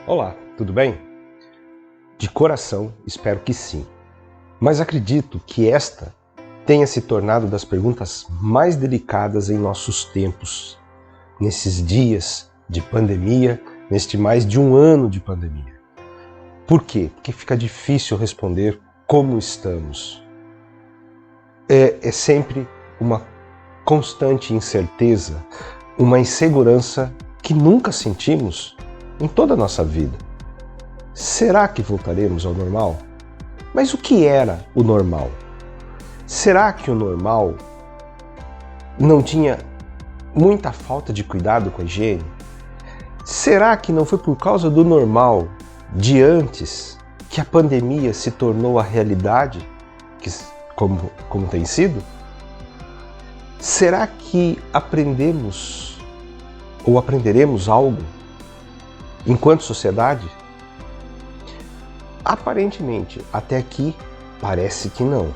Olá, tudo bem? De coração, espero que sim. Mas acredito que esta tenha se tornado das perguntas mais delicadas em nossos tempos, nesses dias de pandemia, neste mais de um ano de pandemia. Por quê? Porque fica difícil responder como estamos. É sempre uma constante incerteza, uma insegurança que nunca sentimos em toda a nossa vida. Será que voltaremos ao normal? Mas o que era o normal? Será que o normal não tinha muita falta de cuidado com a higiene? Será que não foi por causa do normal de antes que a pandemia se tornou a realidade como tem sido? Será que aprendemos ou aprenderemos algo enquanto sociedade? Aparentemente, até aqui, parece que não,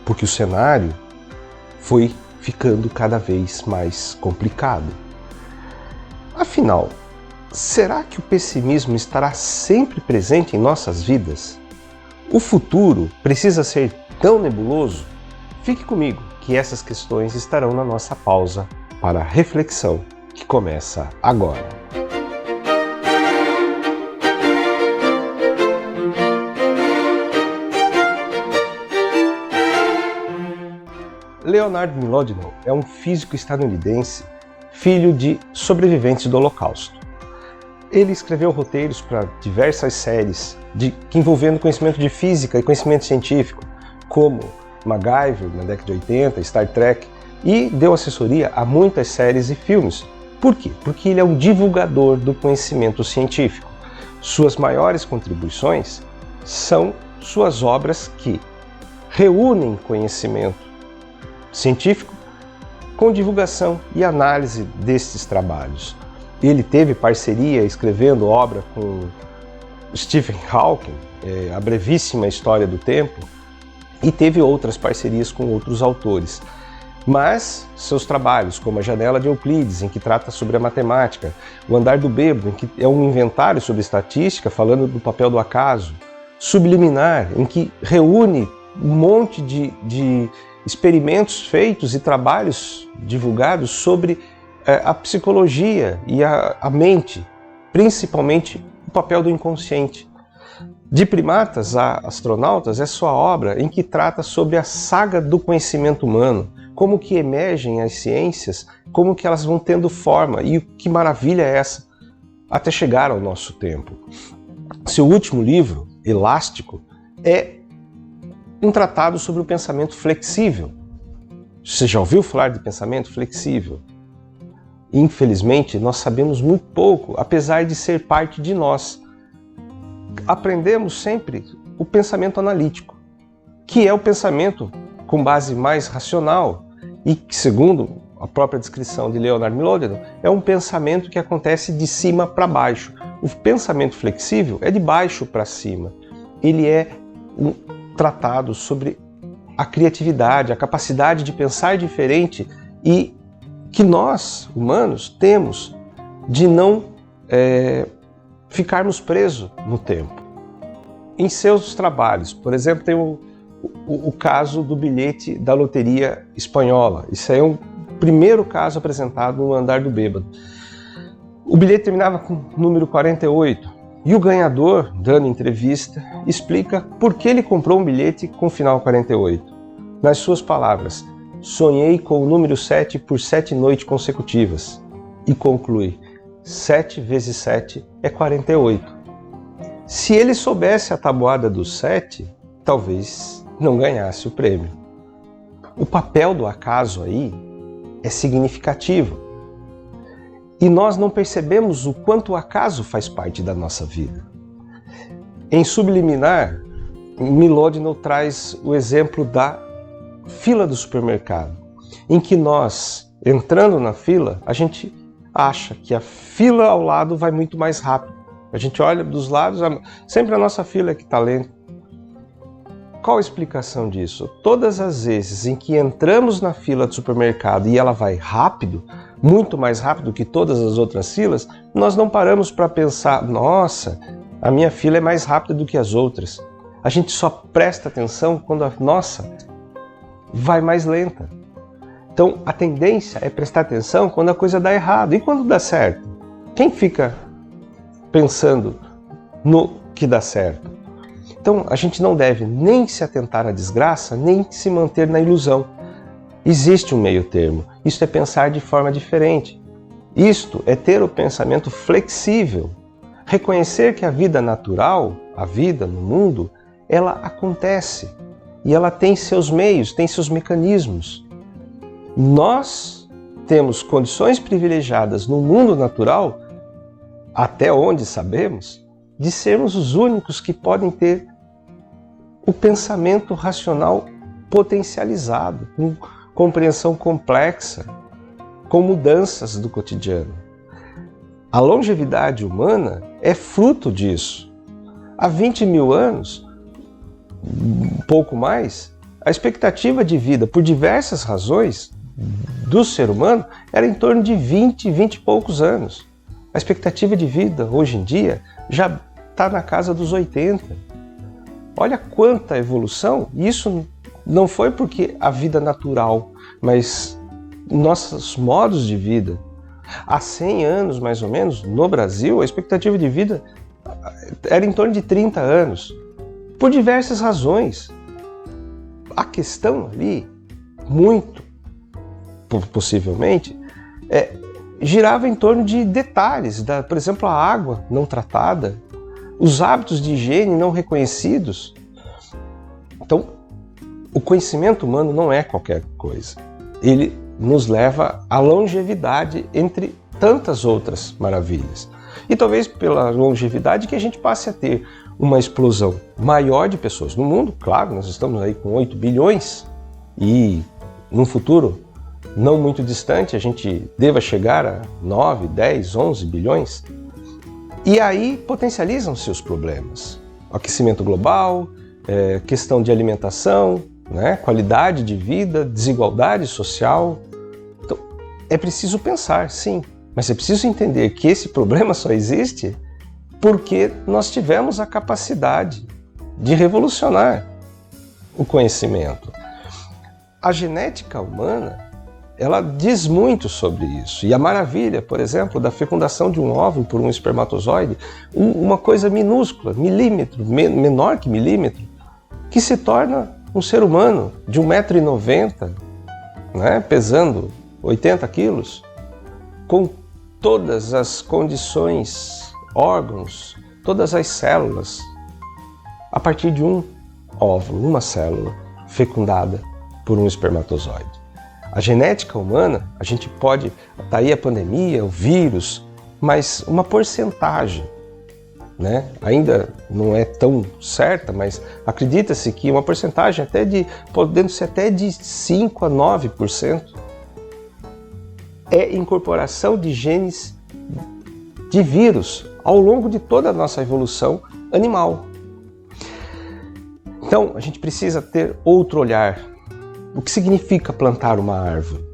porque o cenário foi ficando cada vez mais complicado. Afinal, será que o pessimismo estará sempre presente em nossas vidas? O futuro precisa ser tão nebuloso? Fique comigo, que essas questões estarão na nossa pausa para a reflexão, que começa agora. Leonard Mlodinow é um físico estadunidense, filho de sobreviventes do Holocausto. Ele escreveu roteiros para diversas séries que envolvendo conhecimento de física e conhecimento científico, como MacGyver, na década de 80, Star Trek, e deu assessoria a muitas séries e filmes. Por quê? Porque ele é um divulgador do conhecimento científico. Suas maiores contribuições são suas obras que reúnem conhecimento científico com divulgação e análise desses trabalhos. Ele teve parceria escrevendo obra com Stephen Hawking, A Brevíssima História do Tempo, e teve outras parcerias com outros autores. Mas seus trabalhos, como A Janela de Euclides, em que trata sobre a matemática, O Andar do Bêbado, em que é um inventário sobre estatística, falando do papel do acaso, Subliminar, em que reúne um monte de experimentos feitos e trabalhos divulgados sobre a psicologia e a mente, principalmente o papel do inconsciente. De Primatas a Astronautas é sua obra em que trata sobre a saga do conhecimento humano, como que emergem as ciências, como que elas vão tendo forma e que maravilha é essa, até chegar ao nosso tempo. Seu último livro, Elástico, é um tratado sobre o pensamento flexível. Você já ouviu falar de pensamento flexível? Infelizmente, nós sabemos muito pouco, apesar de ser parte de nós. Aprendemos sempre o pensamento analítico, que é o pensamento com base mais racional e que, segundo a própria descrição de Leonard Mlodinow, é um pensamento que acontece de cima para baixo. O pensamento flexível é de baixo para cima. Ele é um tratado sobre a criatividade, a capacidade de pensar diferente e que nós, humanos, temos de não ficarmos presos no tempo. Em seus trabalhos, por exemplo, tem o caso do bilhete da loteria espanhola. Isso aí é um primeiro caso apresentado no Andar do Bêbado. O bilhete terminava com o número 48. E o ganhador, dando entrevista, explica por que ele comprou um bilhete com o final 48. Nas suas palavras, sonhei com o número 7 por 7 noites consecutivas. E conclui, 7 vezes 7 é 48. Se ele soubesse a tabuada do 7, talvez não ganhasse o prêmio. O papel do acaso aí é significativo. E nós não percebemos o quanto o acaso faz parte da nossa vida. Em Subliminar, Mlodinow traz o exemplo da fila do supermercado, em que nós, entrando na fila, a gente acha que a fila ao lado vai muito mais rápido. A gente olha dos lados, sempre a nossa fila é que está lenta. Qual a explicação disso? Todas as vezes em que entramos na fila do supermercado e ela vai rápido, muito mais rápido que todas as outras filas, nós não paramos para pensar, nossa, a minha fila é mais rápida do que as outras. A gente só presta atenção quando a nossa vai mais lenta. Então a tendência é prestar atenção quando a coisa dá errado. E quando dá certo? Quem fica pensando no que dá certo? Então a gente não deve nem se atentar à desgraça, nem se manter na ilusão. Existe um meio termo. Isso é pensar de forma diferente. Isto é ter o pensamento flexível. Reconhecer que a vida natural, a vida no mundo, ela acontece. E ela tem seus meios, tem seus mecanismos. Nós temos condições privilegiadas no mundo natural, até onde sabemos, de sermos os únicos que podem ter o pensamento racional potencializado, com compreensão complexa, com mudanças do cotidiano. A longevidade humana é fruto disso. Há 20 mil anos, um pouco mais, a expectativa de vida, por diversas razões, do ser humano era em torno de 20 e poucos anos. A expectativa de vida, hoje em dia, já está na casa dos 80. Olha quanta evolução! Isso não foi porque a vida natural, mas nossos modos de vida. Há 100 anos, mais ou menos, no Brasil, a expectativa de vida era em torno de 30 anos. Por diversas razões. A questão ali, muito possivelmente, girava em torno de detalhes, por exemplo, a água não tratada, os hábitos de higiene não reconhecidos. Então, o conhecimento humano não é qualquer coisa. Ele nos leva à longevidade entre tantas outras maravilhas. E talvez pela longevidade que a gente passe a ter uma explosão maior de pessoas no mundo. Claro, nós estamos aí com 8 bilhões e num futuro não muito distante a gente deva chegar a 9, 10, 11 bilhões. E aí potencializam-se os problemas. Aquecimento global, questão de alimentação, né? Qualidade de vida, desigualdade social. Então, é preciso pensar, sim, mas é preciso entender que esse problema só existe porque nós tivemos a capacidade de revolucionar o conhecimento. A genética humana, ela diz muito sobre isso. E a maravilha, por exemplo, da fecundação de um óvulo por um espermatozoide, uma coisa minúscula, milímetro, menor que milímetro, que se torna um ser humano de 1,90 m, né, pesando 80 quilos, com todas as condições, órgãos, todas as células, a partir de um óvulo, uma célula fecundada por um espermatozoide. A genética humana, a gente pode, tá aí a pandemia, o vírus, mas uma porcentagem, né? Ainda não é tão certa, mas acredita-se que uma porcentagem podendo ser até de 5 a 9%, é incorporação de genes de vírus ao longo de toda a nossa evolução animal. Então, a gente precisa ter outro olhar. O que significa plantar uma árvore?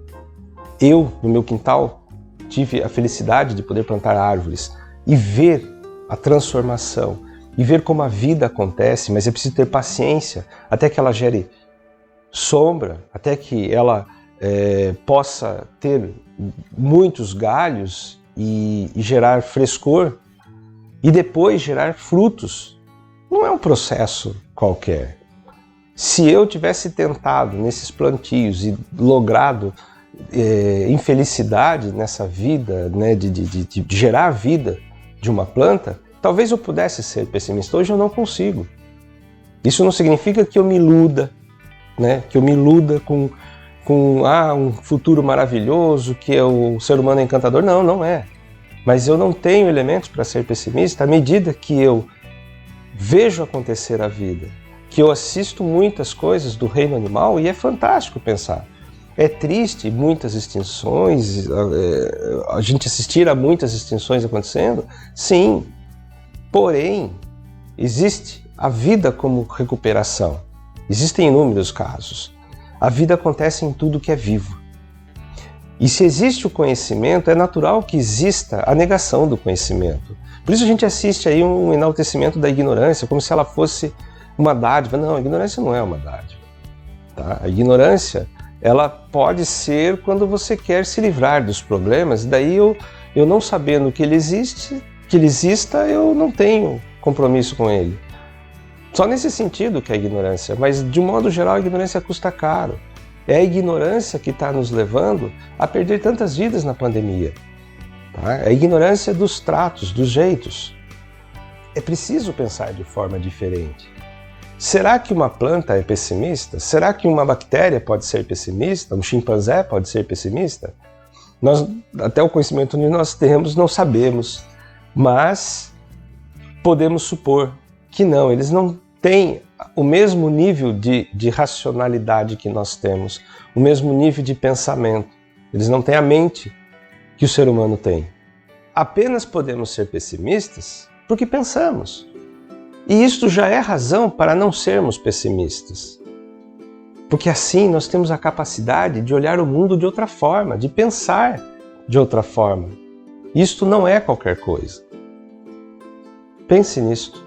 Eu, no meu quintal, tive a felicidade de poder plantar árvores e ver a transformação, e ver como a vida acontece, mas é preciso ter paciência até que ela gere sombra, até que ela possa ter muitos galhos e gerar frescor, e depois gerar frutos. Não é um processo qualquer. Se eu tivesse tentado nesses plantios e logrado infelicidade nessa vida, né, de gerar vida de uma planta, talvez eu pudesse ser pessimista. Hoje eu não consigo. Isso não significa que eu me iluda, né, que eu me iluda com um futuro maravilhoso, que o ser humano é encantador. Não, não é. Mas eu não tenho elementos para ser pessimista à medida que eu vejo acontecer a vida, que eu assisto muitas coisas do reino animal e é fantástico pensar. É triste muitas extinções, a gente assistir a muitas extinções acontecendo, sim. Porém, existe a vida como recuperação. Existem inúmeros casos. A vida acontece em tudo que é vivo. E se existe o conhecimento, é natural que exista a negação do conhecimento. Por isso a gente assiste aí um enaltecimento da ignorância, como se ela fosse uma dádiva. Não, a ignorância não é uma dádiva. Tá? A ignorância, ela pode ser quando você quer se livrar dos problemas, daí eu não sabendo que ele exista, eu não tenho compromisso com ele. Só nesse sentido que é a ignorância, mas de um modo geral a ignorância custa caro. É a ignorância que está nos levando a perder tantas vidas na pandemia. Tá? É a ignorância dos tratos, dos jeitos. É preciso pensar de forma diferente. Será que uma planta é pessimista? Será que uma bactéria pode ser pessimista? Um chimpanzé pode ser pessimista? Nós, até o conhecimento que nós temos, não sabemos, mas podemos supor que não, eles não têm o mesmo nível de racionalidade que nós temos, o mesmo nível de pensamento. Eles não têm a mente que o ser humano tem. Apenas podemos ser pessimistas porque pensamos. E isto já é razão para não sermos pessimistas. Porque assim nós temos a capacidade de olhar o mundo de outra forma, de pensar de outra forma. Isto não é qualquer coisa. Pense nisto.